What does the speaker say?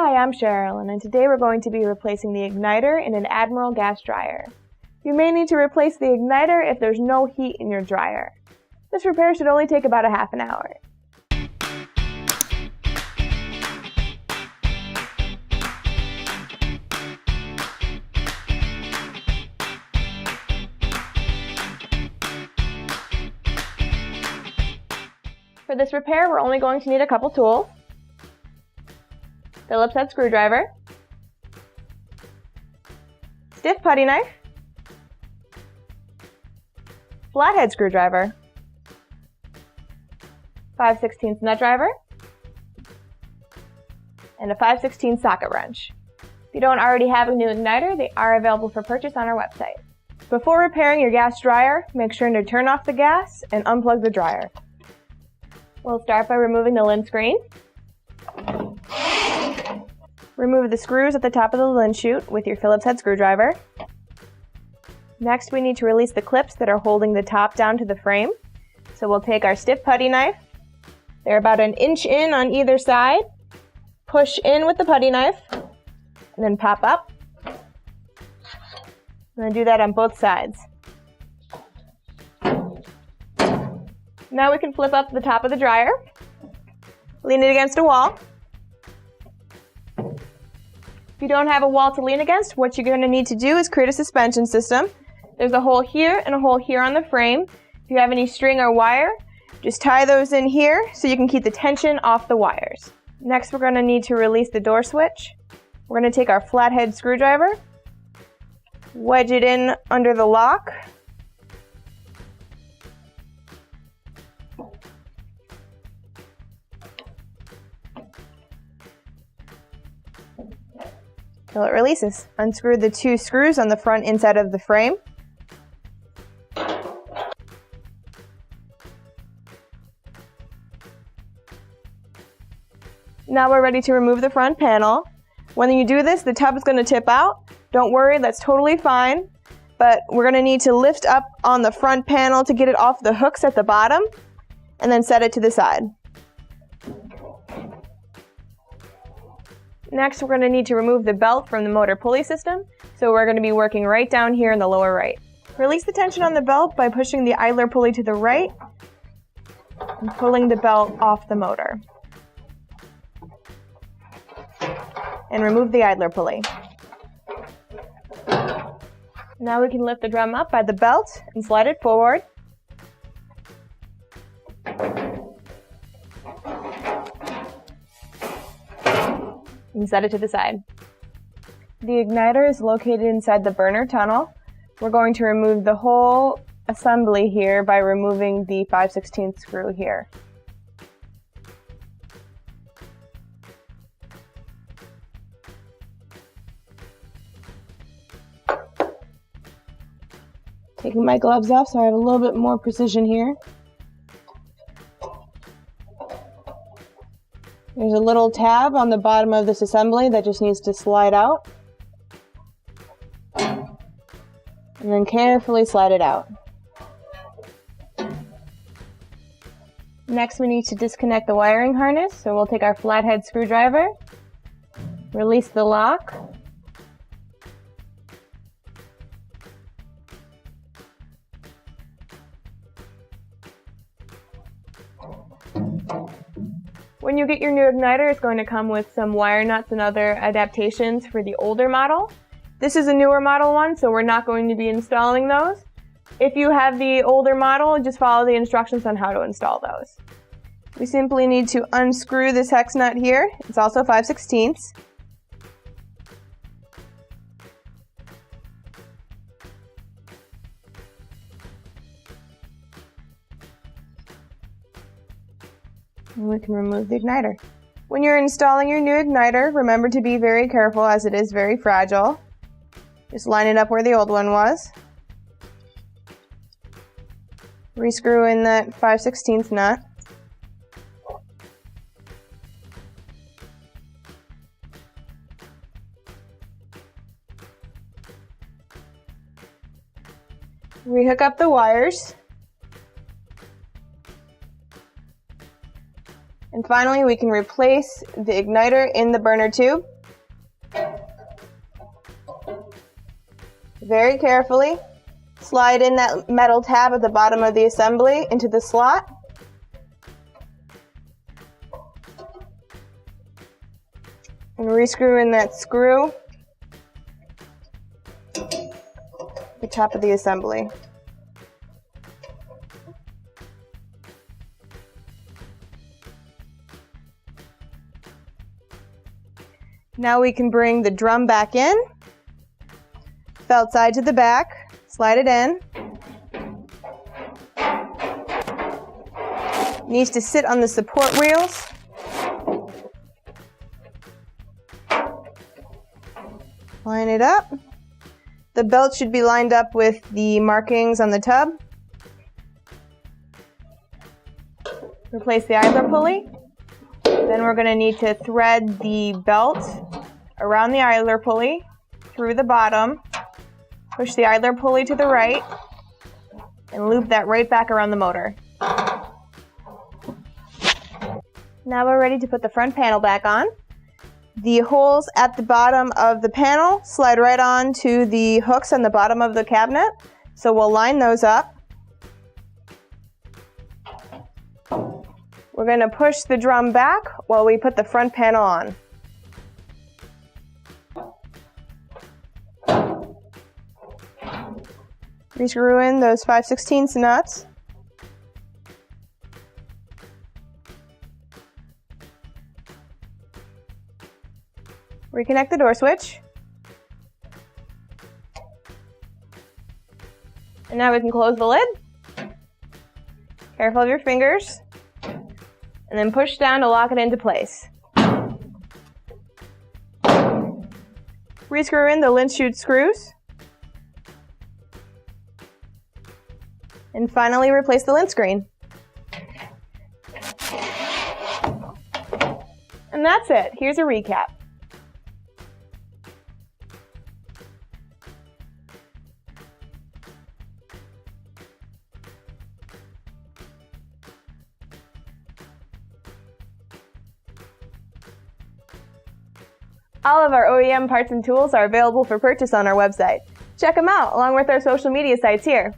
Hi, I'm Cherylin, and today we're going to be replacing the igniter in an Admiral gas dryer. You may need to replace the igniter if there's no heat in your dryer. This repair should only take about a half an hour. For this repair, we're only going to need a couple tools. Phillips head screwdriver, stiff putty knife, flathead screwdriver, 5/16 nut driver, and a 5/16 socket wrench. If you don't already have a new igniter, they are available for purchase on our website. Before repairing your gas dryer, make sure to turn off the gas and unplug the dryer. We'll start by removing the lint screen. Remove the screws at the top of the lint chute with your Phillips head screwdriver. Next, we need to release the clips that are holding the top down to the frame. So we'll take our stiff putty knife. They're about an inch in on either side. Push in with the putty knife, and then pop up. I'm going to do that on both sides. Now we can flip up the top of the dryer. Lean it against a wall. If you don't have a wall to lean against, what you're going to need to do is create a suspension system. There's a hole here and a hole here on the frame. If you have any string or wire, just tie those in here so you can keep the tension off the wires. Next, we're going to need to release the door switch. We're going to take our flathead screwdriver, wedge it in under the lock, till it releases. Unscrew the two screws on the front inside of the frame. Now we're ready to remove the front panel. When you do this, the tub is going to tip out. Don't worry, that's totally fine. But we're going to need to lift up on the front panel to get it off the hooks at the bottom, and then set it to the side. Next, we're going to need to remove the belt from the motor pulley system, so we're going to be working right down here in the lower right. Release the tension on the belt by pushing the idler pulley to the right and pulling the belt off the motor. And remove the idler pulley. Now we can lift the drum up by the belt and slide it forward. And set it to the side. The igniter is located inside the burner tunnel. We're going to remove the whole assembly here by removing the 5/16 screw here. Taking my gloves off so I have a little bit more precision here. There's a little tab on the bottom of this assembly that just needs to slide out. And then carefully slide it out. Next, we need to disconnect the wiring harness, so we'll take our flathead screwdriver, release the lock, when you get your new igniter, it's going to come with some wire nuts and other adaptations for the older model. This is a newer model one, so we're not going to be installing those. If you have the older model, just follow the instructions on how to install those. We simply need to unscrew this hex nut here. It's also 5/16. And we can remove the igniter. When you're installing your new igniter, remember to be very careful as it is very fragile. Just line it up where the old one was. Rescrew in that 5/16 nut. Rehook up the wires. And finally, we can replace the igniter in the burner tube. Very carefully, slide in that metal tab at the bottom of the assembly into the slot. And rescrew in that screw at the top of the assembly. Now we can bring the drum back in, felt side to the back, slide it in. Needs to sit on the support wheels. Line it up. The belt should be lined up with the markings on the tub. Replace the idler pulley. Then we're going to need to thread the belt around the idler pulley through the bottom, push the idler pulley to the right, and loop that right back around the motor. Now we're ready to put the front panel back on. The holes at the bottom of the panel slide right on to the hooks on the bottom of the cabinet, so we'll line those up. We're going to push the drum back while we put the front panel on. Rescrew in those 5/16 nuts. Reconnect the door switch. And now we can close the lid. Careful of your fingers. And then push down to lock it into place. Rescrew in the lint chute screws. And finally replace the lint screen. And that's it. Here's a recap. All of our OEM parts and tools are available for purchase on our website. Check them out, along with our social media sites here.